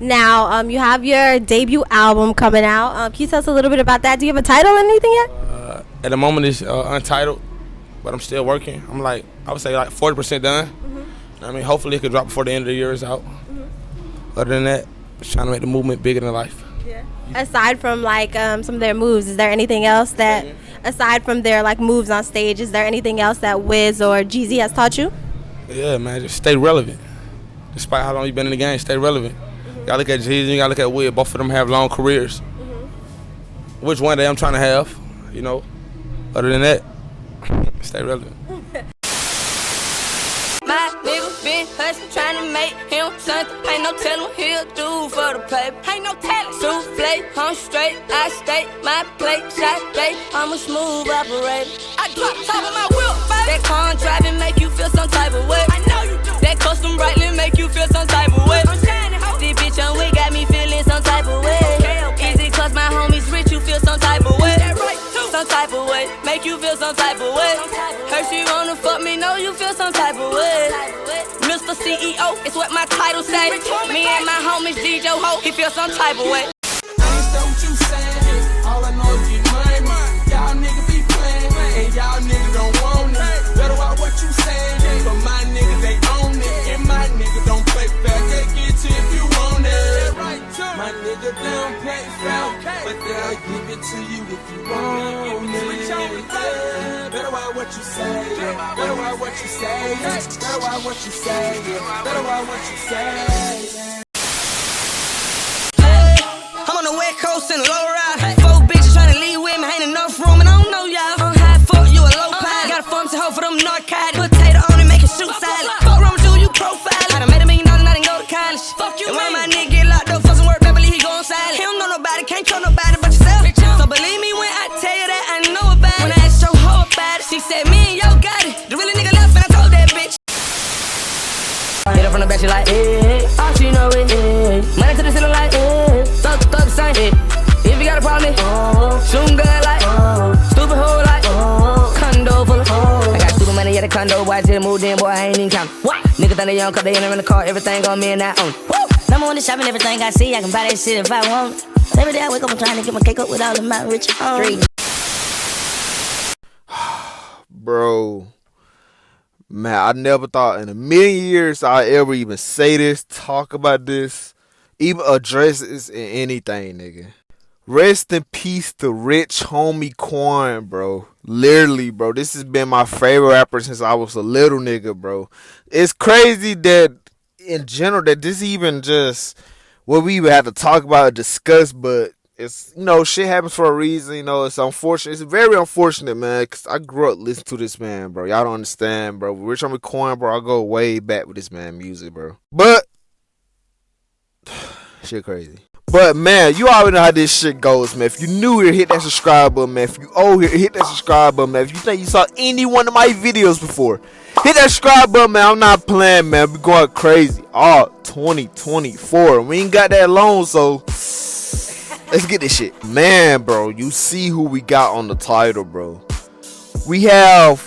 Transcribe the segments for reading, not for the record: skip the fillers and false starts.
Now, you have your debut album coming out. Can you tell us a little bit about that? Do you have a title or anything yet? At the moment, it's untitled, but I'm still working. I'm like, I would say like 40% done. I mean, hopefully it could drop before the end of the year is out. Other than that, just trying to make the movement bigger than life. Yeah. Aside from like some of their moves, is there anything else that, aside from their like moves on stage, is there anything else that Wiz or Jeezy has taught you? Yeah, man, just stay relevant. Despite how long you've been in the game, stay relevant. You gotta look at Jeezy, you gotta look at Wiz. Both of them have long careers. Which one day I'm trying to have, you know. Other than that, stay relevant. My nigga been hustling, trying to make him something. Ain't no telling what he'll do for the paper. Ain't no telling. Souffle, I'm straight, I stay. My plate, shot day, I'm a smooth operator. I drop top of my wheel, baby. That Quan driving make you feel some type of way. I know you do. That custom brightly make you feel some type of way. I'm shining, ho. This bitch on we got me feeling some type of way. Okay. Easy cause my homies rich, you feel some type of way. That right too. Some type of way, make you feel some type of way. Heard she wanna fuck me, know you feel some type of way. Mr. CEO, it's what my title say. Me and my homies DJ Ho, he feel some type of way. I ain't know what you saying. All I know is get money. Y'all niggas be playing, and y'all niggas don't want it. Better watch what you saying, but my niggas they own it, and my niggas don't play fair. They get to if you want it. My nigga don't play fair, but they'll give it to you if you want it. Better watch what you say. Better watch what you say. Better watch what you say. Better watch what you say. I'm on the west coast in a low ride. 4 bitches trying to leave with me, ain't enough room, and I don't know y'all. I'm high, fuck you a low pie. Got a phone to hold for them narcotics. Potato on it, make it shoot salad. Fuck wrong with you profile. I done made $1 million, I didn't go to college. Fuck you, and one of my niggas get locked up for some work, I believe he gon' silent. He don't know nobody, can't trust nobody but yourself. So believe me when I tell you that I know about it. When I asked your hoe about it, she said me and yo got it. The really nigga left and I told that bitch. Hit her from the back, she like, all she know is, money to the ceiling like, thug sign, if you got a problem, shoot gun like, stupid hoe like, condo full of, I got stupid money at the condo, boy, I just moved in, boy, I ain't even count. Nigga think they young, cause they in the car, everything on me and I own it. Number one, the shopping, everything I see, I can buy that shit if I want. Every day I wake up, I'm trying to get my cake up with all of my rich hoes. Bro, man, I never thought in a million years I'd ever even say this, talk about this, even address this in anything, nigga. Rest in peace to rich homie Quan, bro. Literally, bro. This has been my favorite rapper since I was a little nigga, bro. It's crazy that, in general, that this even just what we even had to talk about and discuss, but it's, you know, shit happens for a reason, you know. It's unfortunate. It's very unfortunate, man, because I grew up listening to this man, bro. Y'all don't understand, bro. Rich homie Quan, bro, I go way back with this man music, bro. But shit crazy. But man, you already know how this shit goes, man. If you new here, hit that subscribe button, man. If you old here, hit that subscribe button, man. If you think you saw any one of my videos before, hit that subscribe button, man. I'm not playing, man. We going crazy. All 2024. We ain't got that long, so let's get this shit. Man, bro, you see who we got on the title, bro. We have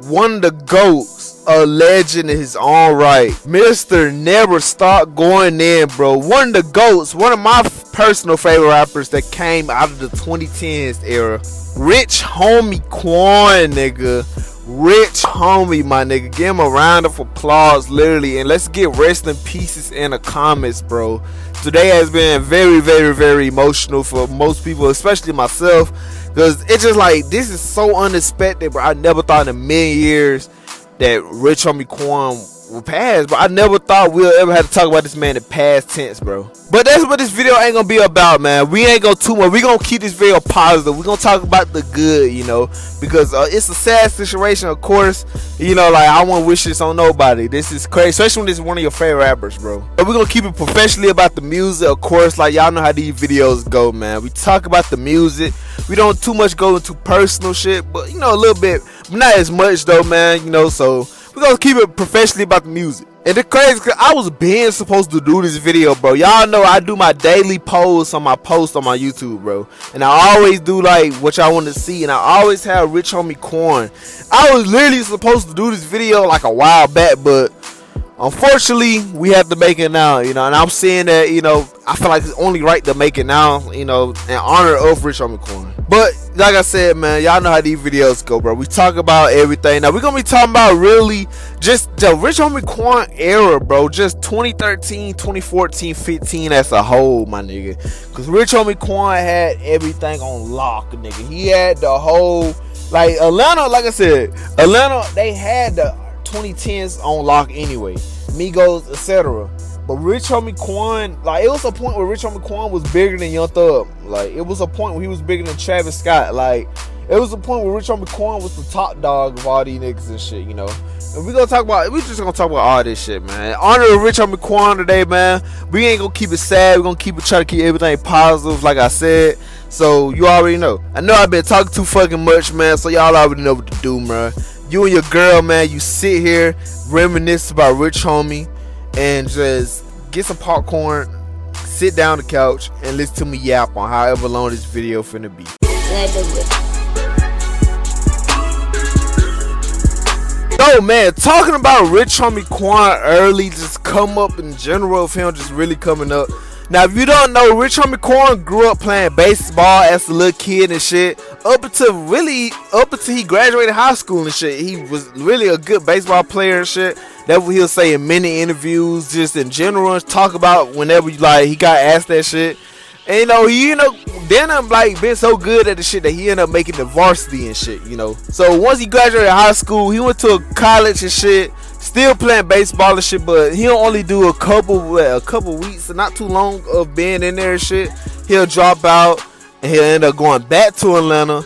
one of the GOATs, a legend in his own right. Mr. Never Stop Going In, bro. One of the GOATs, one of my personal favorite rappers that came out of the 2010s era. Rich homie Quan, nigga. Rich homie, my nigga. Give him a round of applause, literally. And let's get rest in pieces in the comments, bro. Today has been very, very, very emotional for most people, especially myself. Because it's just like, this is so unexpected, bro. I never thought in a million years that Rich homie Quan would pass, but I never thought we'll ever have to talk about this man in past tense, bro. But that's what this video ain't gonna be about, man. We ain't gonna too much. We gonna keep this video positive. We gonna talk about the good, you know, because it's a sad situation, of course. You know, like, I won't wish this on nobody. This is crazy, especially when this is one of your favorite rappers, bro. But we're gonna keep it professionally about the music, of course. Like, y'all know how these videos go, man. We talk about the music. We don't too much go into personal shit, but, you know, a little bit, but not as much though, man. You know, so we're gonna keep it professionally about the music. And the crazy, cause I was being supposed to do this video, bro. Y'all know I do my daily posts on my YouTube, bro. And I always do like what y'all want to see. And I always have Rich homie Quan. I was literally supposed to do this video like a while back, but unfortunately, we have to make it now, you know. And I'm saying that, you know, I feel like it's only right to make it now, you know, in honor of Rich Homie Quan. But like I said, man, y'all know how these videos go, bro. We talk about everything. Now we're gonna be talking about really just the Rich Homie Quan era, bro. Just 2013, 2014, 15 as a whole, my nigga. Cause Rich Homie Quan had everything on lock, nigga. He had the whole, like, Atlanta, like I said, Atlanta, they had the 2010s on lock anyway, Migos, etc. But Rich Homie Quan, like, it was a point where Rich Homie Quan was bigger than Young Thug. Like, it was a point where he was bigger than Travis Scott. Like, it was a point where Rich Homie Quan was the top dog of all these niggas and shit, you know. And we just gonna talk about all this shit, man. In honor of Rich Homie Quan today, man. We ain't gonna keep it sad. We're gonna try to keep everything positive, like I said. So you already know. I know I've been talking too fucking much, man. So y'all already know what to do, man. You and your girl, man, you sit here, reminisce about Rich Homie, and just get some popcorn, sit down on the couch, and listen to me yap on however long this video finna be. So, man, talking about Rich Homie Quan early, just come up in general of him just really coming up. Now, if you don't know, Rich Homie Quan grew up playing baseball as a little kid and shit. Up until he graduated high school and shit. He was really a good baseball player and shit. That's what he'll say in many interviews, just in general, talk about whenever like he got asked that shit. And he then I'm like been so good at the shit that he ended up making the varsity and shit, you know. So once he graduated high school, he went to college and shit. Still playing baseball and shit, but he'll only do a couple weeks, not too long of being in there and shit. He'll drop out and he'll end up going back to Atlanta,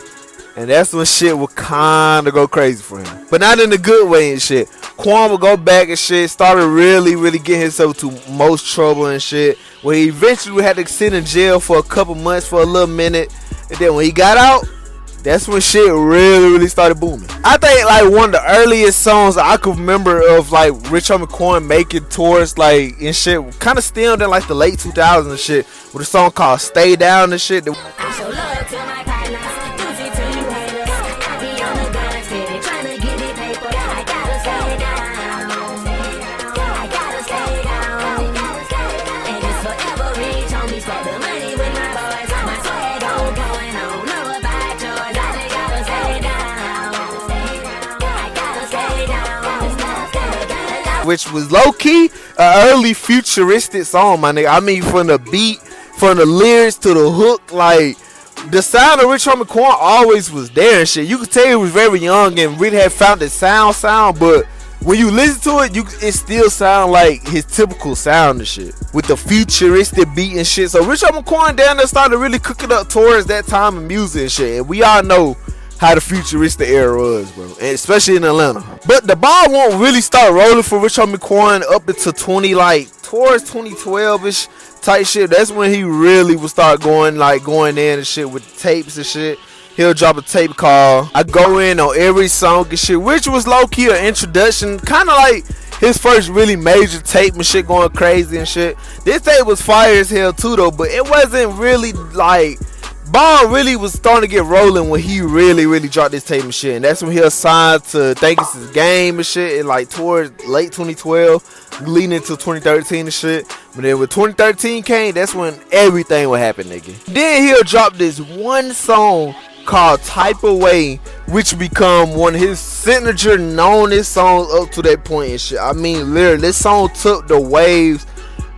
and that's when shit will kinda go crazy for him. But not in a good way and shit. Quan will go back and shit, started really getting himself to most trouble and shit, where he eventually had to sit in jail for a couple months, for a little minute, and then when he got out, that's when shit really started booming. I think like one of the earliest songs I could remember of like Rich Homie Quan making tours like and shit kind of stemmed in like the late 2000s and shit, with a song called Stay Down and shit. Which was low-key an early futuristic song, my nigga. I mean, from the beat, from the lyrics to the hook, like, the sound of Rich Homie Quan always was there and shit. You could tell he was very young and really had found the sound, but when you listen to it, it still sound like his typical sound and shit, with the futuristic beat and shit. So Rich Homie Quan down there started really cooking up towards that time of music and shit, and we all know how the futuristic era was, bro, and especially in Atlanta. But the ball won't really start rolling for Rich Homie Quan up until towards 2012ish type shit. That's when he really would start going in and shit with tapes and shit. He'll drop a tape called I Go In on every song and shit, which was low-key an introduction, kind of like his first really major tape and shit, going crazy and shit. This tape was fire as hell too though, but it wasn't really like, ball really was starting to get rolling when he really dropped this tape and shit. And that's when he signed to Think It's His Game and shit, and like towards late 2012 leading into 2013 and shit. But then when 2013 came, that's when everything would happen, nigga. Then he'll drop this one song called Type of Way, which become one of his signature knownest songs up to that point and shit. I mean, literally, this song took the waves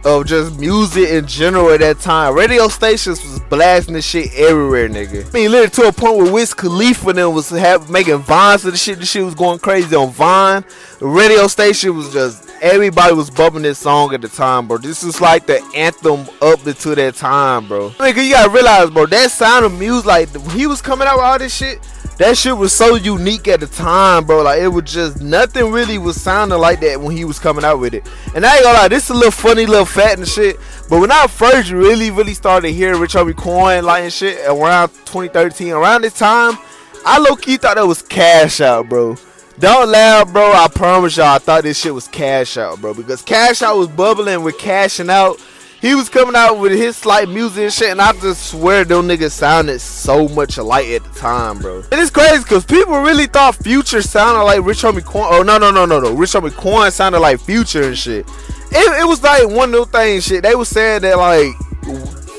of just music in general at that time. Radio stations was blasting this shit everywhere, nigga. I mean, literally to a point where Wiz Khalifa then was making Vines of the shit. This shit was going crazy on Vine. The radio station was just, everybody was bumping this song at the time, bro. This is like the anthem up until that time, bro. I mean, cause you gotta realize, bro, that sound of music, like when he was coming out with all this shit, that shit was so unique at the time, bro. Like, it was just, nothing really was sounding like that when he was coming out with it. And I ain't gonna lie, this is a little funny, little fat and shit. But when I first really started hearing Rich Homie Quan like and shit around 2013, around this time, I low-key thought that was Cash Out, bro. Don't laugh, bro. I promise y'all, I thought this shit was Cash Out, bro. Because Cash Out was bubbling with cashing out. He was coming out with his slight music and shit, and I just swear them niggas sounded so much alike at the time, bro. And it's crazy because people really thought Future sounded like Rich Homie Quan. Oh, no. Rich Homie Quan sounded like Future and shit. It was like one of those things, shit. They was saying that, like,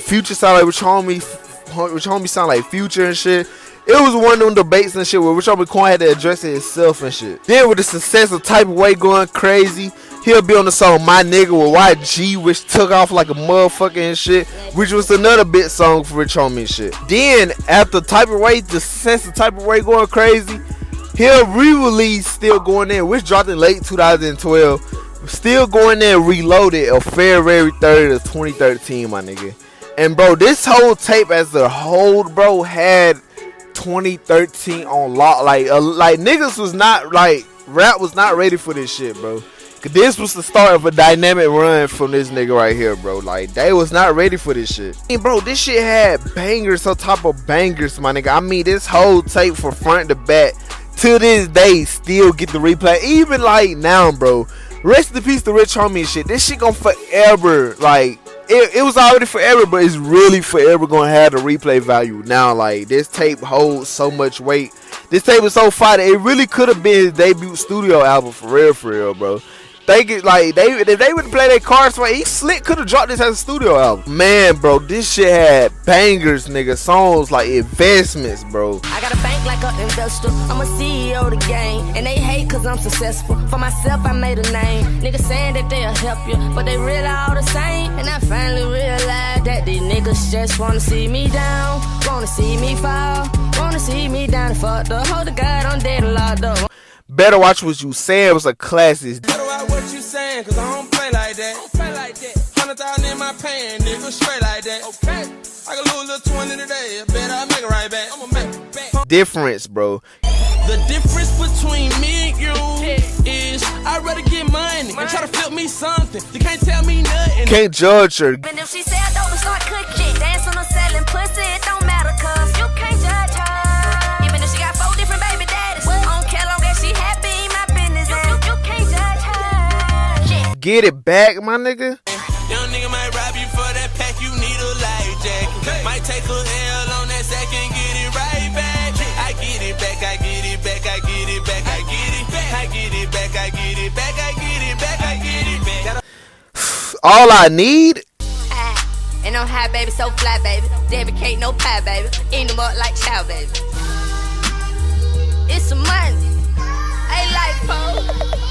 Future sounded like Rich Homie sound like Future and shit. It was one of them debates and shit where Rich Homie Quan had to address it himself and shit. Then with the success of Type of Way going crazy, he'll be on the song My Nigga with YG, which took off like a motherfucker and shit, which was another bit song for Rich Homie and shit. Then after Type of Way, the success of Type of Way going crazy, he'll re-release Still Going In, which dropped in late 2012. Still Going In Reloaded on February 3rd of 2013, my nigga. And bro, this whole tape as a whole, bro, had 2013 on lock. Like niggas was not, like, rap was not ready for this shit, bro. Cause this was the start of a dynamic run from this nigga right here, bro. Like, they was not ready for this shit. I mean, bro, this shit had bangers on top of bangers, my nigga. I mean, this whole tape from front to back, to this day, still get the replay. Even like now, bro. Rest in peace to Rich Homie and shit. This shit gonna forever, like, it was already forever, but it's really forever gonna have the replay value now. Like, this tape holds so much weight. This tape is so fire that it really could have been his debut studio album for real, bro. Think it, like, if they would play their cards right, he slick could have dropped this as a studio album. Man, bro, this shit had bangers, nigga. Songs like investments, bro. I got a bank like an investor. I'm a CEO of the game, and they hate cause I'm successful. For myself, I made a name. Niggas saying that they'll help you, but they really all the same. And I finally realized that these niggas just wanna see me down, wanna see me fall, wanna see me down and fucked up. Hold the God, I'm dead and locked up. Better Watch What You Saying was a classic. Better watch what you saying, cause I don't play like that. 100,000 in my pan, nigga, straight like that. Okay. I can lose a little 20 today, bet I'll make it right back. I'ma make it back. Difference, bro. The difference between me and you is I'd rather get money and try to flip me something. You can't tell me nothing. Can't judge her. And if she said don't start cooking, dance on her selling pussy, it don't matter cause you can't judge her. Even if she got 4 different baby daddies, I don't care long as she happy, my business. You can't judge her. Get it back, my nigga. Young nigga might rob you for that pack, you need a life jacket. Might take a L on that sack and get it right back. I get it back, I get it back, I get it back, I get it back, I get it back, I get it back, I get it back, I get it back. All I need. And I'm high, baby, so fly, baby. Debbie cake, no pie, baby. Eat them up like chow, baby. It's some money. Ain't like po.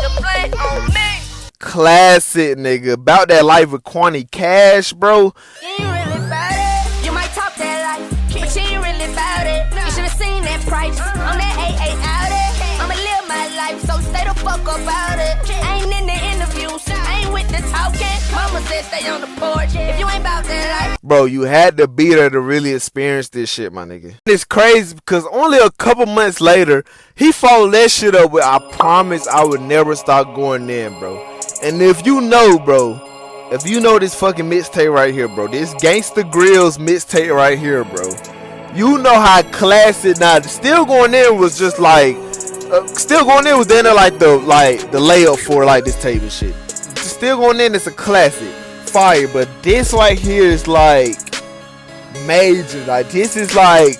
The play on me. Classic, nigga. About that life with Quan Cash, bro. You ain't really about it. You might talk that life, but you ain't really about it. You should've seen that price on that 88 out it. I'ma live my life, so stay the fuck about it. I ain't in the interviews, I ain't with the talking. Mama said stay on the porch. If you ain't about that life, bro, you had to be there to really experience this shit, my nigga. It's crazy because only a couple months later, he followed that shit up with I Promise I Would Never Stop Going In, bro. And if you know, bro, if you know this fucking mixtape right here, bro, this Gangsta Grillz mixtape right here, bro, you know how classic. Now, Still Going In was just like, Still Going In was then like the layup for like this tape and shit. Still Going In is a classic, fire, but this right here is like major. Like, this is like,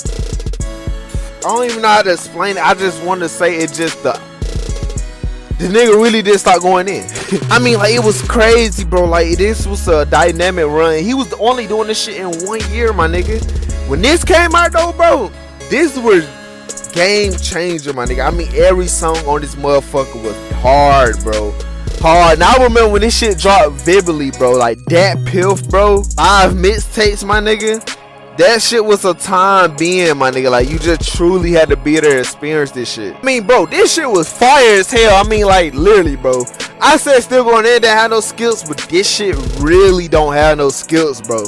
I don't even know how to explain it. I just want to say it just the nigga really did start going in. I mean, like, it was crazy, bro. Like, this was a dynamic run. He was only doing this shit in 1 year, my nigga. When this came out, though, bro, this was game changer, my nigga. I mean, every song on this motherfucker was hard, bro. Hard. And I remember when this shit dropped vividly, bro. Like, that Pilf, bro. 5 mixtapes, my nigga. That shit was a time being, my nigga. Like, you just truly had to be there and experience this shit. I mean, bro, this shit was fire as hell. I mean, like, literally, bro. I said Still Going In that had no skills, but this shit really don't have no skills, bro.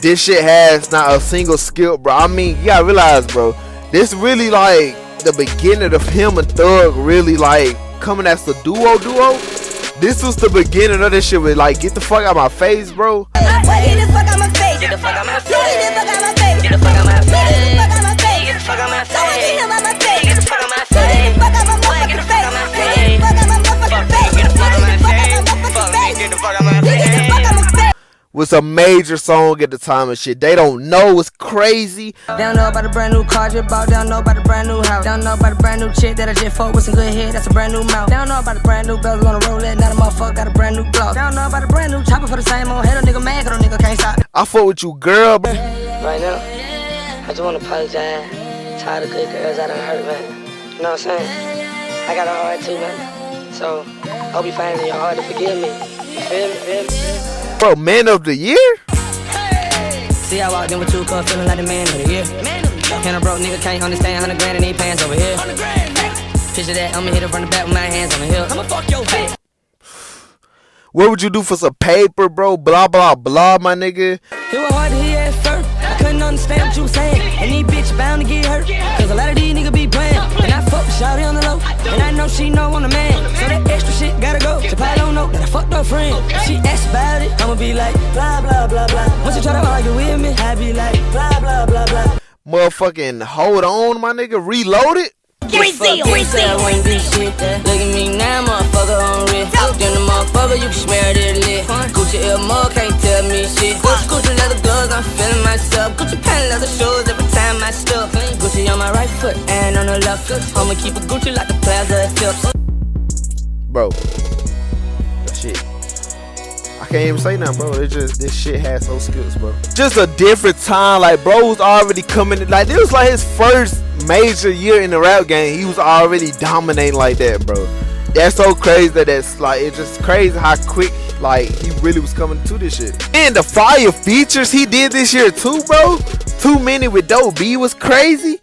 This shit has not a single skill, bro. I mean, you gotta realize, bro, this really, like, the beginning of him and Thug really, like, coming as the duo. This was the beginning of this shit with, like, get the fuck out of my face, bro. get the fuck out my face. Get the fuck out my face. Get the fuck out my face. Get the fuck out my face. Get the fuck out my face. Get the fuck out my face. Get the fuck out my face. Get the fuck out my motherfucking face. Get the fuck out my face. Get the fuck out my face. Get the fuck out my face. was a major song at the time and shit. They don't know it's crazy. Down know about the brand new car just bought. Down know about the brand new house. Down know about the brand new chick that I just fucked with some good head. That's a brand new mouth. Down know about the brand new bezel on the Rolex. Now the motherfucker got a brand new gloss. Down know about the brand new chopper for the same old head. A nigga mad 'cause a nigga can't stop. I fuck with you, girl. Right now, I just wanna apologize to all the good girls I done hurt, man. You know what I'm saying? I got a heart too, man. So, hope you find it in your heart to forgive me. You feel me? Bro, man of the year? See, I walked in with 2 cups feeling like the man of the year. And a broke nigga can't understand 100 grand in these pants over here. Picture that, I'ma hit it from the back with my hands on the hill. I'ma fuck your face. What would you do for some paper, bro? Blah, blah, blah, my nigga. It was hard to hear at first. I couldn't understand what you was saying. And these bitches bound to get hurt. Cause a lot of these niggas be playing. And I fuck with shawty on the low. And I know she know I'm the man. So that extra shit gotta go. She probably don't know that I fucked her friend. If she asks about it, I'ma be like, blah, blah, blah, blah. Once you try to argue with me, I be like, blah, blah, blah, blah. Motherfucking hold on, my nigga. Reload it. CRAZYYYY. Look at me now, motherfucker on red. Then the motherfucker, you can smell that lit. Gucci Elmo can't tell me shit. Gucci leather gloves, I'm feeling myself. Gucci pant leather shoes every time I step. Gucci on my right foot and on the left foot. I'ma keep a Gucci like the plaza at Phillips. Bro, that shit. I can't even say nothing, bro. It's just this shit has no skills, bro. Just a different time. Like, bro was already coming. Like, this was like his first major year in the rap game. He was already dominating like that, bro. That's so crazy that's like, it's just crazy how quick like he really was coming to this shit. And the fire features he did this year too, bro. Too Many with Dope B was crazy.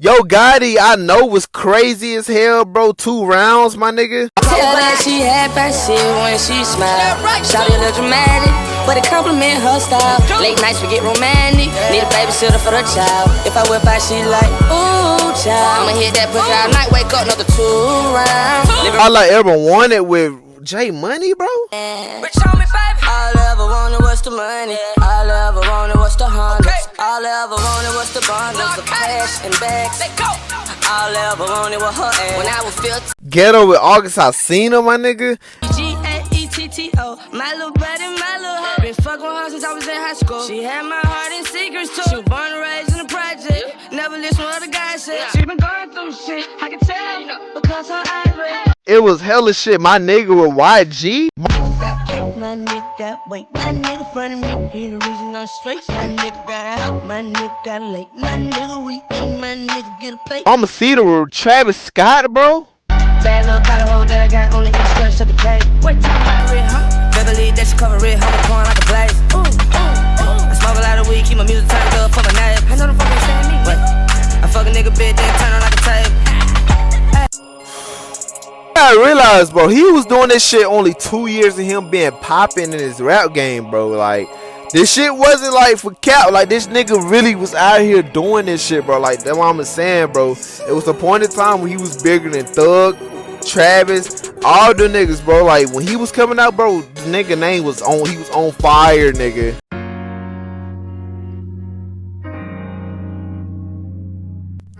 Yo Gotti, I know was crazy as hell, bro. 2 rounds, my nigga. Tell that she had that shit when she smiled. Shawty a little dramatic, but it compliment her style. Late nights we get romantic. Need a babysitter for the child. If I whip out, she like, ooh, child. I'ma hit that pussy all night, wake up another 2 rounds. All I ever wanted with J Money, bro. All I ever wanted was the money. All I ever wanted was the hundreds. All I ever wanted was the bundles of cash and bags. All I ever wanted was her ass. When I was 15. Ghetto with August Alsina, my nigga. G-A-E-T-T-O. My little buddy, my little hoe. Been fucking with her since I was in high school. She had my heart in secrets too. She was born and raised in the project. Never listen to what other guys say. She been going through shit, I can tell, because her eyes red. It was hella shit. My nigga with YG. My nigga got weight, my nigga front of me. He the reason I'm straight. My nigga got out, my nigga got late. My nigga weak, my nigga get a plate. I'ma see the with Travis Scott, bro. Bad little collar hole that I got on the instructions of the cage. What time about red, huh? Beverly, that she cover red, hummer Quan like a blaze. I smoke a lot of weed, keep my music turned up for my name. I know the fucking saying me. What? I fuck a nigga bitch, then turn on like a tape. I realized, bro, he was doing this shit only 2 years of him being popping in his rap game, bro. Like, this shit wasn't like for cap. Like, this nigga really was out here doing this shit, bro. Like, that's what I'm saying, bro. It was a point in time when he was bigger than Thug, Travis, all the niggas, bro. Like, when he was coming out, bro, the nigga name was on, he was on fire, nigga.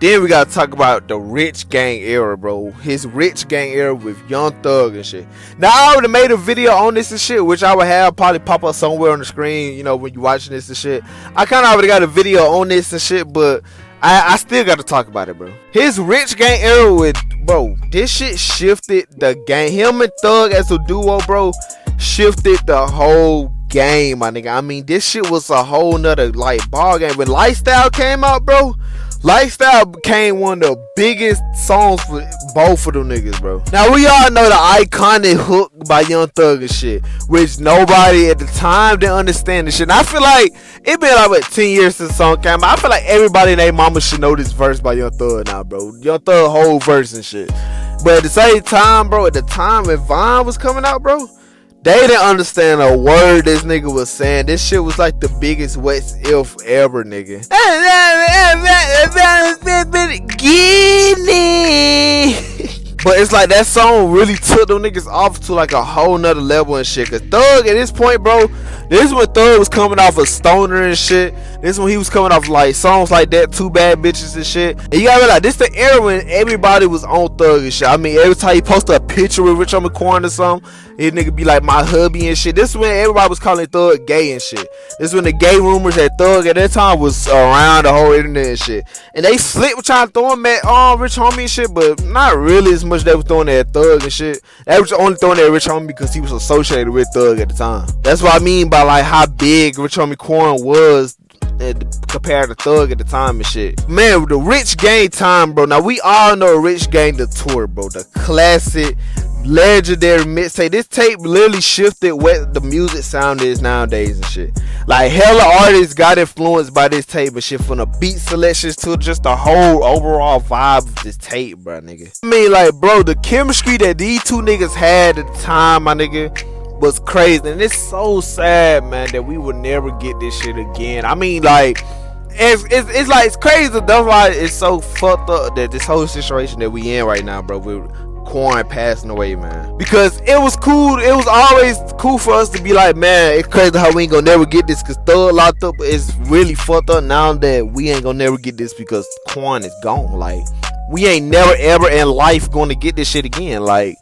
Then we gotta talk about the Rich Gang era, bro. His Rich Gang era with Young Thug and shit. Now, I already made a video on this and shit, which I would have probably pop up somewhere on the screen, you know, when you watching this and shit. I kind of already got a video on this and shit, but I still gotta talk about it, bro. His Rich Gang era with, bro, this shit shifted the game. Him and Thug as a duo, bro, shifted the whole game, my nigga. I mean, this shit was a whole nother, like, ball game. When Lifestyle came out, bro, Lifestyle became one of the biggest songs for both of them niggas, bro. Now, we all know the iconic hook by Young Thug and shit, which nobody at the time didn't understand this shit. And I feel like it been like, what, 10 years since the song came out. I feel like everybody and their mama should know this verse by Young Thug now, bro. Young Thug whole verse and shit. But at the same time, bro, at the time when Vine was coming out, bro, they didn't understand a word this nigga was saying. This shit was like the biggest West If ever, nigga. But it's like that song really took them niggas off to like a whole nother level and shit. Cause Thug at this point, bro, this is when Thug was coming off a stoner and shit. This is when he was coming off like songs like that, Two Bad Bitches and shit. And you gotta realize, this the era when everybody was on Thug and shit. I mean, every time he posted a picture with Rich Homie Quan or something, his nigga be like, my hubby and shit. This is when everybody was calling Thug gay and shit. This is when the gay rumors that Thug at that time was around the whole internet and shit. And they slick with trying to throw him at Rich Homie and shit, but not really as much they was throwing at Thug and shit. They was only throwing at Rich Homie because he was associated with Thug at the time. That's what I mean by like how big Rich Homie Quan was compared to Thug at the time and shit. Man, the Rich Gang time, bro. Now we all know Rich Gang the tour, bro. The classic, legendary mixtape. This tape literally shifted what the music sound is nowadays and shit. Like hella artists got influenced by this tape and shit, from the beat selections to just the whole overall vibe of this tape, bro, nigga. I mean, like, bro, the chemistry that these two niggas had at the time, my nigga, was crazy. And it's so sad, man, that we would never get this shit again. I mean, like, it's like, it's crazy. That's why it's so fucked up that this whole situation that we in right now, bro, with Quan passing away, man. Because it was cool. It was always cool for us to be like, man, it's crazy how we ain't gonna never get this because Thug locked up. It's really fucked up now that we ain't gonna never get this because Quan is gone. Like, we ain't never ever in life gonna get this shit again. Like,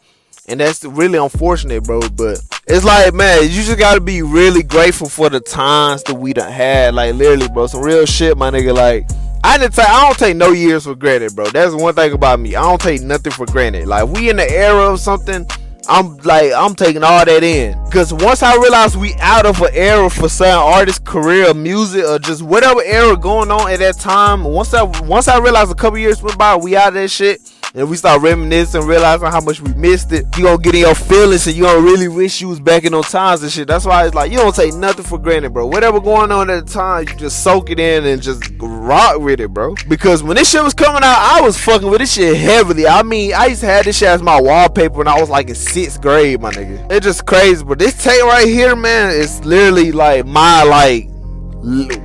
and that's really unfortunate, bro. But it's like, man, you just gotta be really grateful for the times that we done had. Like, literally, bro, some real shit, my nigga. Like, I don't take no years for granted, bro. That's one thing about me. I don't take nothing for granted. Like, we in the era of something, I'm taking all that in. Because once I realized we out of an era for certain artists' career, music, or just whatever era going on at that time, once I realized a couple years went by, we out of that shit, and we start reminiscing, realizing how much we missed it, you gonna get in your feelings and you gonna really wish you was back in those times and shit. That's why it's like, you don't take nothing for granted, bro. Whatever going on at the time, you just soak it in and just rock with it, bro. Because when this shit was coming out, I was fucking with this shit heavily. I mean, I used to have this shit as my wallpaper when I was like in 6th grade, my nigga. It's just crazy, but this tape right here, man, is literally like my, like,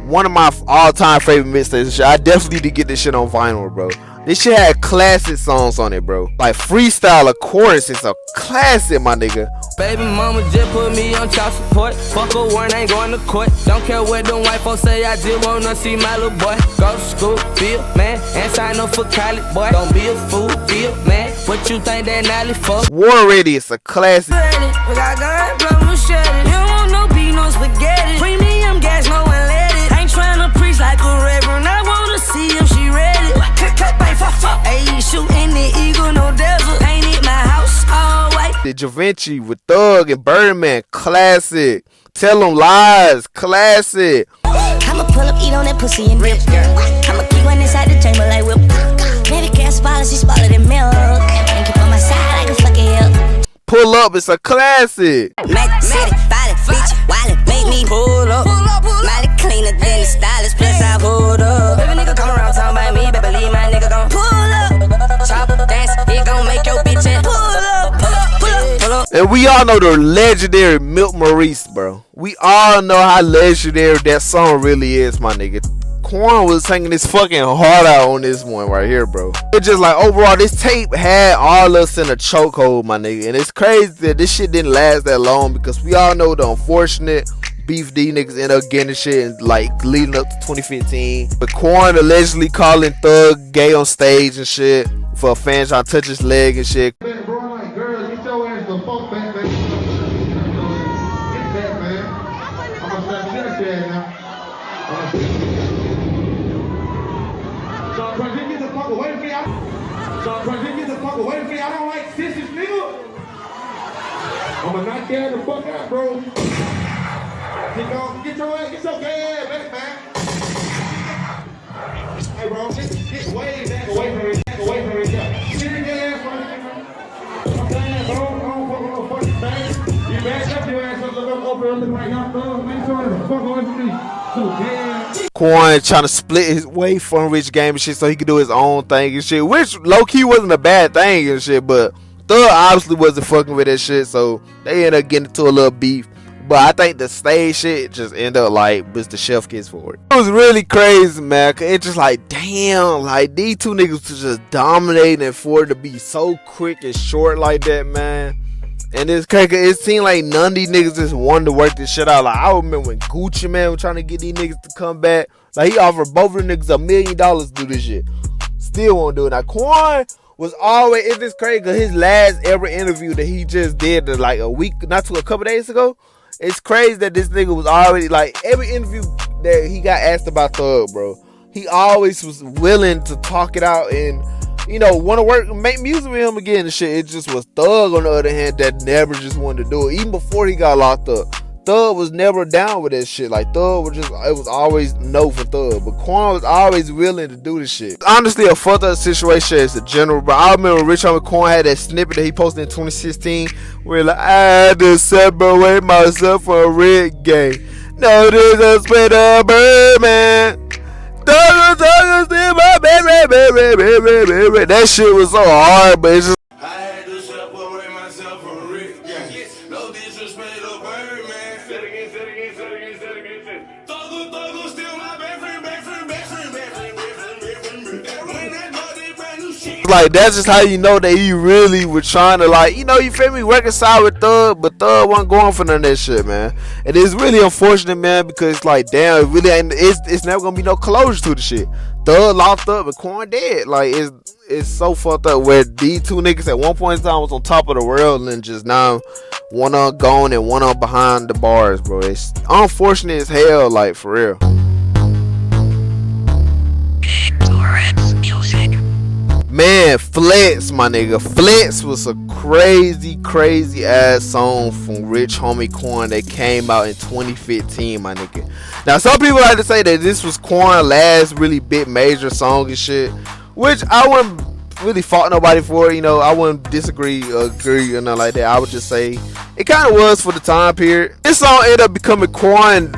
one of my all-time favorite mixtapes and shit. I definitely need to get this shit on vinyl, bro. This shit had classic songs on it, bro. Like Freestyle, of course, it's a classic, my nigga. Baby mama just put me on child support. Fuck a warrant, ain't going to court. Don't care what them white folks say, I just wanna see my little boy. Go to school, be a man, and sign up for college, boy. Don't be a fool, be a man. What you think that Nolly for? War Ready, it's a classic. We got gun, blow, machete. You don't want no beef, no spaghetti. Premium gas, no one let it. Ain't tryna preach like a reverend. I wanna see if she ready. Ayy, shooting the eagle, no devil. Ain't it my house all white? The Da Vinci with Thug and Birdman, classic. Tell Them Lies, classic. I'ma pull up, eat on that pussy and rip. I'ma keep one inside the chamber like whip. Baby cat policy smaller than milk. And keep on my side like a fucking hill. Pull Up, it's a classic. Mac City, violent, bitch, wallet, make me pull up. Molly cleaner than the stylist, plus I pulled up. Every nigga come around talking about me, better leave my nigga gon' pull up. Chop, dance, it gon' make your bitch and pull up, pull up, pull up, pull up. And we all know the legendary Milk Maurice, bro. We all know how legendary that song really is, my nigga. Quan was singing his fucking heart out on this one right here, bro. It's just like, overall, this tape had all us in a chokehold, my nigga. And it's crazy that this shit didn't last that long because we all know the unfortunate beef these niggas end up getting this shit and like leading up to 2015. But Quan allegedly calling Thug gay on stage and shit for a fan trying to touch his leg and shit. Bro, like, girl, get your ass the fuck back, man. Get that, man. I'm gonna start shit there now. So, Quan, get the fuck away from me. Get the fuck away from me. I don't like sissies, nigga. I'm gonna knock your ass the fuck out, bro. Get your gay ass back, man. Hey, bro, get way back away from me. Get your gay ass from me. I'm saying, bro, I don't fuck with no fucking thing. You back up your ass up, look up over, look like y'all thugs. Make sure the fuck away from me. So, damn. Quan trying to split his way from Rich Game and shit so he could do his own thing and shit, which low-key wasn't a bad thing and shit, but Thug obviously wasn't fucking with that shit, so they ended up getting into a little beef. But I think the stage shit just ended up like was the chef kiss for it. It was really crazy, man. Cause it's just like, damn, like these two niggas was just dominating and for it to be so quick and short like that, man. And it's crazy. It seemed like none of these niggas just wanted to work this shit out. Like I remember when Gucci Man was trying to get these niggas to come back. Like he offered both of the niggas $1 million to do this shit. Still won't do it. Now Quan was always, it's just crazy because his last ever interview that he just did like a week, not to a couple days ago. It's crazy that this nigga was already like every interview that he got asked about Thug, bro. He always was willing to talk it out and, you know, want to work, make music with him again and shit. It just was Thug on the other hand that never just wanted to do it. Even before he got locked up, Thug was never down with that shit. Like Thug was just, it was always no for Thug. But Quan was always willing to do this shit. Honestly, a fucked up situation as a general. But I remember Rich Homie Quan had that snippet that he posted in 2016 where like, I had to separate myself from a red gang. No, this is split up bird, man. That shit was so hard, but it's just I had to separate myself from Rick. No disrespect to Bird, man. Say it again. Thugger, still my best friend. That when that body brand new shit. like that's just how you know that he really was trying to, like, you know, you feel me, reconcile with Thug, but Thug wasn't going for none of that shit, man. And it's really unfortunate, man, because like damn, it really ain't, it's never gonna be no closure to the shit. Thug locked up and Quan dead. Like it's so fucked up where these two niggas at one point in time was on top of the world and just now one on gone and one on behind the bars, bro. It's unfortunate as hell, like for real. Man, Flex, my nigga. Flex was a crazy ass song from Rich Homie Quan that came out in 2015, my nigga. Now, some people like to say that this was Quan's last really big major song and shit, which I wouldn't really fault nobody for, you know. I wouldn't disagree or agree or nothing like that. I would just say it kind of was for the time period. This song ended up becoming Quan,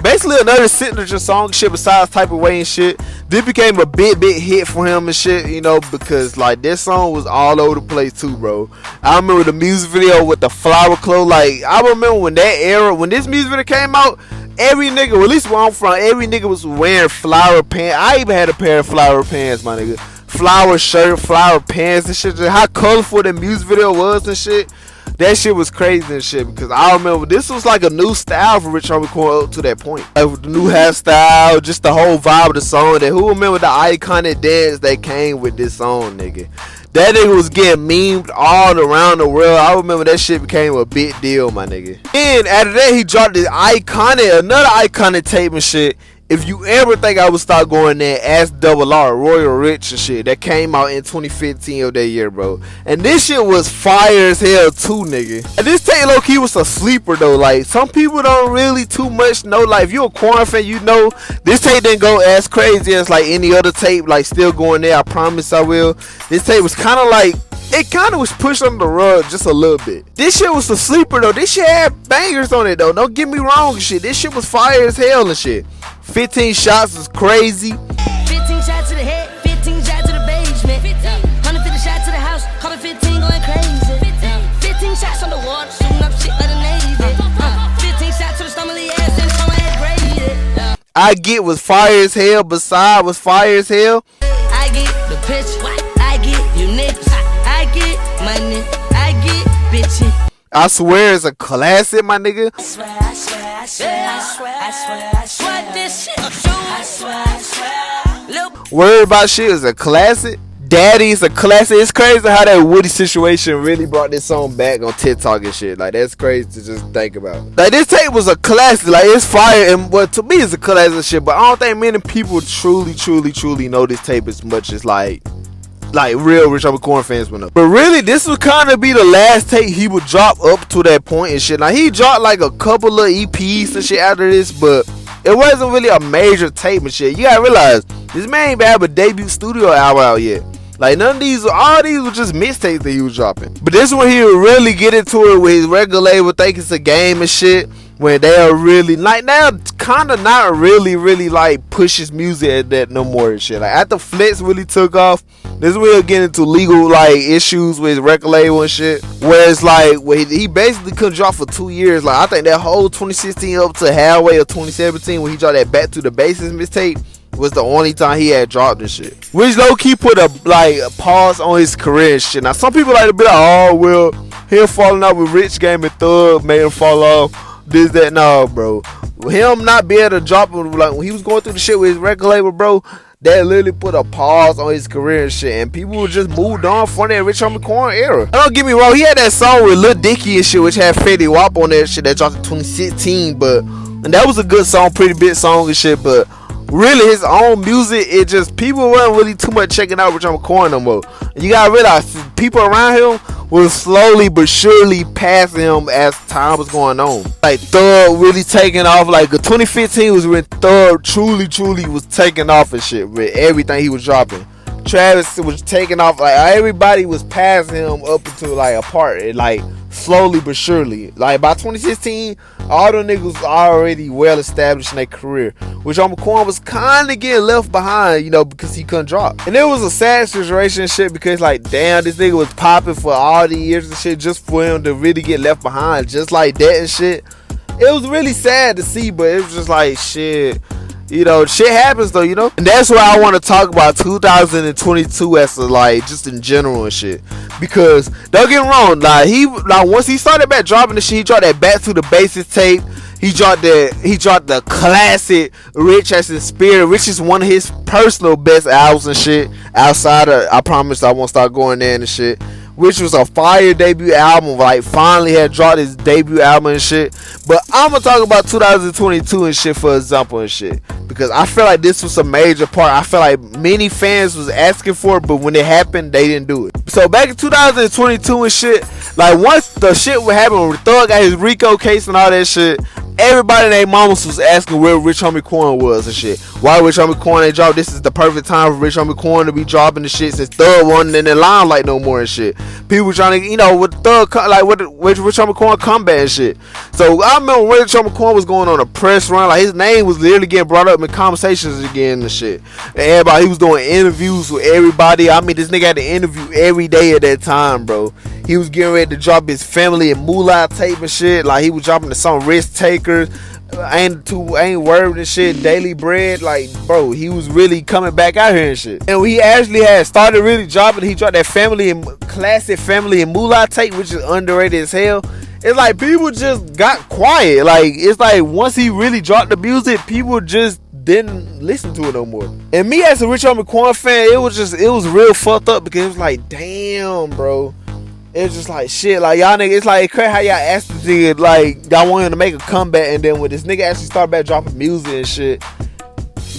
basically another signature song shit besides Type of Way and shit. This became a big hit for him and shit, you know, because like this song was all over the place too, bro. I remember the music video with the flower clothes. Like I remember when that era, when this music video came out, every nigga, well, at least where I'm from, every nigga was wearing flower pants. I even had a pair of flower pants, my nigga. Flower shirt, flower pants and shit. Just how colorful the music video was and shit. That shit was crazy and shit, because I remember this was like a new style for Rich Homie Quan up to that point. Like with the new hairstyle, just the whole vibe of the song. That who remember the iconic dance that came with this song, nigga? That nigga was getting memed all around the world. I remember that shit became a big deal, my nigga. And after that, he dropped this another iconic tape and shit. If you ever think I would start going there, ask Double R, Royal Rich and shit. That came out in 2015 of that year, bro. And this shit was fire as hell too, nigga. And this tape low-key was a sleeper though. Like, some people don't really too much know. Like, if you a Quan fan, you know this tape didn't go as crazy as like any other tape. Like, still going there, I promise I will. This tape was kind of like, it kind of was pushed under the rug just a little bit. This shit was a sleeper though. This shit had bangers on it though. Don't get me wrong and shit. This shit was fire as hell and shit. 15 shots is crazy. 15 shots to the head, 15 shots to the basement. 150 shots to the house, 115 going crazy. 15 shots on the water, shooting up shit like the Navy. 15 shots to the stomach of the ass and some head gravy. I Get was fire as hell. Beside was fire as hell. I get the pitch, I get you niggas. I get money, I get bitches. I swear it's a classic, my nigga. I swear this shit true. I swear. Word About Shit is a classic. Daddy's a classic. It's crazy how that Woody situation really brought this song back on TikTok and shit. Like, that's crazy to just think about. Like, this tape was a classic. Like, it's fire, and what to me is a classic shit. But I don't think many people truly know this tape as much as like real Rich Homie Quan fans would know. But really, this would kind of be the last tape he would drop up to that point and shit. Now, he dropped like a couple of EPs and shit after this, but it wasn't really a major tape and shit. You gotta realize, this man ain't have a debut studio album out yet. Like, none of these, all these were just mixtapes that he was dropping. But this one he would really get into it with his record label, think it's a game and shit. when they'll really like now kinda not really like push his music at that no more and shit. Like after Flex really took off, this will get into legal like issues with his record label and shit. Whereas like when he basically couldn't drop for 2 years. Like I think that whole 2016 up to halfway of 2017 when he dropped that Back to the Basics mixtape was the only time he had dropped this shit. Which low key put a pause on his career and shit. Now some people like to be like, oh well, him falling out with Rich Game and Thug made him fall off. This, that, no, bro. Him not be able to drop him, like when he was going through the shit with his record label, bro, that literally put a pause on his career and shit. And people just moved on from that Rich Homie Quan era. Don't get me wrong, he had that song with Lil Dicky and shit, which had Fetty Wap on that shit that dropped in 2016, and that was a good song, pretty big song and shit, but really his own music, it just, people weren't really too much checking out Rich Homie Quan no more. And you gotta realize, people around him was slowly but surely passing him as time was going on. Like Thug really taking off. Like 2015 was when Thug truly was taking off and shit with everything he was dropping. Travis was taking off. Like everybody was passing him up into like a part. Like slowly but surely. Like by 2016, all the niggas was already well established in their career, which Quan was kind of getting left behind, you know, because he couldn't drop. And it was a sad situation and shit because like damn, this nigga was popping for all the years and shit just for him to really get left behind just like that and shit. It was really sad to see, but it was just like shit. You know, shit happens though, you know? And that's why I want to talk about 2022 as a, like, just in general and shit. Because, don't get me wrong, like, once he started back dropping the shit, he dropped that Back to the Basics tape. He dropped the classic Rich as in Spirit, which is one of his personal best albums and shit. Outside of I Promise I Won't Start Going There and shit. Which was a fire debut album, like finally had dropped his debut album and shit. But I'm gonna talk about 2022 and shit for example and shit, because I feel like this was a major part. I feel like many fans was asking for it, but when it happened, they didn't do it. So back in 2022 and shit, like once the shit would happen, when Thug got his Rico case and all that shit, everybody and their mamas was asking where Rich Homie Quan was and shit. Why Rich Homie Quan ain't dropped? This is the perfect time for Rich Homie Quan to be dropping the shit since Thug wasn't in the limelight no more and shit. People trying to, you know, with Thug, like with Rich Homie Quan comeback and shit. So I remember when Rich Homie Quan was going on a press run, like his name was literally getting brought up in conversations again and shit. And everybody, he was doing interviews with everybody. I mean, this nigga had to interview every day at that time, bro. He was getting ready to drop his Family and Moolah tape and shit. Like he was dropping the song Risk Takers, Ain't Word and shit, Daily Bread. Like, bro, he was really coming back out here and shit. And we actually had started really dropping. He dropped that classic Family and Moolah tape, which is underrated as hell. It's like people just got quiet. Like it's like once he really dropped the music, people just didn't listen to it no more. And me as a Rich Homie Quan fan, it was real fucked up because it was like, damn, bro. It's just like shit, like y'all niggas, it's like crazy how y'all asked the nigga, like y'all want him to make a comeback, and then when this nigga actually started back dropping music and shit,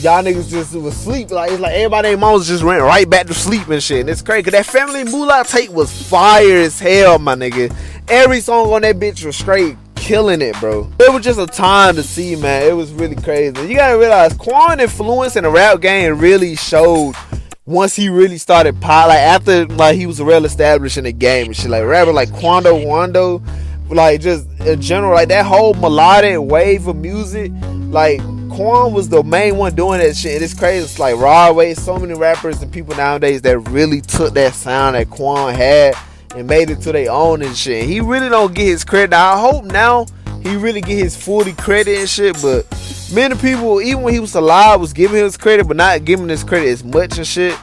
y'all niggas just was asleep. Like it's like everybody and moms just went right back to sleep and shit. And it's crazy cause that Family Moolah tape was fire as hell, my nigga. Every song on that bitch was straight killing it, bro. It was just a time to see, man. It was really crazy. You gotta realize Quan influence in the rap game really showed once he really started pop, like after like he was well established in the game and shit, like rapper like Quando Wando, like just in general, like that whole melodic wave of music, like Quan was the main one doing that shit. And it's crazy. It's like Rodway, so many rappers and people nowadays that really took that sound that Quan had and made it to their own and shit. He really don't get his credit. I hope now he really get his 40 credit and shit, but many people, even when he was alive, was giving him his credit, but not giving his credit as much and shit.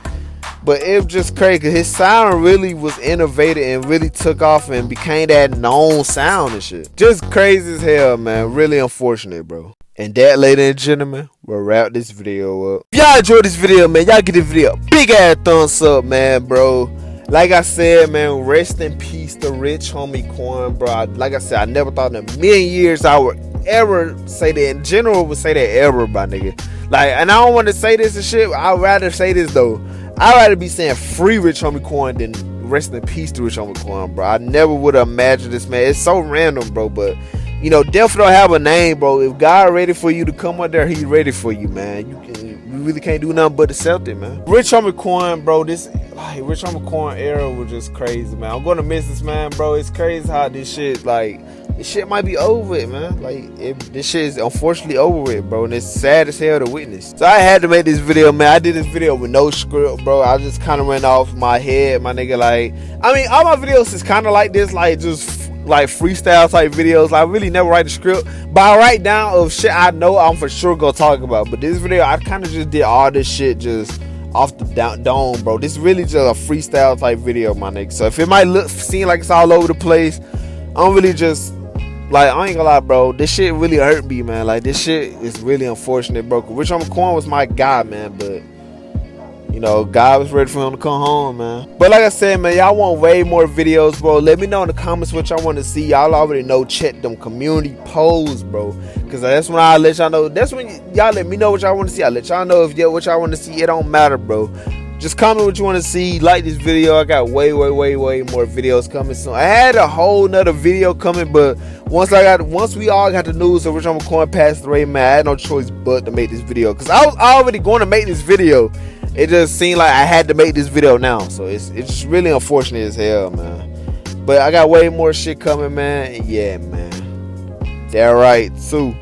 But it was just crazy because his sound really was innovative and really took off and became that known sound and shit. Just crazy as hell, man. Really unfortunate, bro. And that, ladies and gentlemen, we'll wrap this video up. If y'all enjoyed this video, man, y'all give this video a big ass thumbs up, man, bro. Like I said, man, rest in peace to Rich Homie Quan, bro. Like I said, I never thought in a million years I would ever say that. In general, would say that ever, my nigga. Like, and I don't want to say this and shit. I'd rather say this though. I'd rather be saying free Rich Homie Quan than rest in peace to Rich Homie Quan, bro. I never would have imagined this, man. It's so random, bro. But you know, Death don't have a name, bro. If God ready for you to come up there, He's ready for you, man. You really can't do nothing but accept it, man. Rich Homie Quan, bro. This like Rich Homie Quan era was just crazy, man. I'm gonna miss this man, bro. It's crazy how this shit like this shit might be over with, man. Like, this shit is unfortunately over with, bro, and it's sad as hell to witness. So I had to make this video, man. I did this video with no script, bro. I just kind of went off my head, my nigga. Like, I mean, all my videos is kind of like this, like just like freestyle type videos. Like, I really never write a script, but I write down of shit I know I'm for sure gonna talk about. But this video, I kind of just did all this shit just off the dome, bro. This is really just a freestyle type video, my nigga. So if it might seem like it's all over the place, I'm really just like, I ain't gonna lie, bro. This shit really hurt me, man. Like, this shit is really unfortunate, bro. Which Quan was my guy, man, but you know, God was ready for him to come home, man. But like I said, man, y'all want way more videos, bro. Let me know in the comments what y'all want to see. Y'all already know, check them community polls, bro. Because that's when I'll let y'all know. That's when y'all let me know what y'all want to see. I'll let y'all know if what y'all want to see. It don't matter, bro. Just comment what you want to see. Like this video. I got way more videos coming soon. I had a whole nother video coming, but once we all got the news of Rich Homie Quan passed away, man, I had no choice but to make this video. Because I was already going to make this video. It just seemed like I had to make this video now. So it's just really unfortunate as hell, man. But I got way more shit coming, man. Yeah, man. They're right too.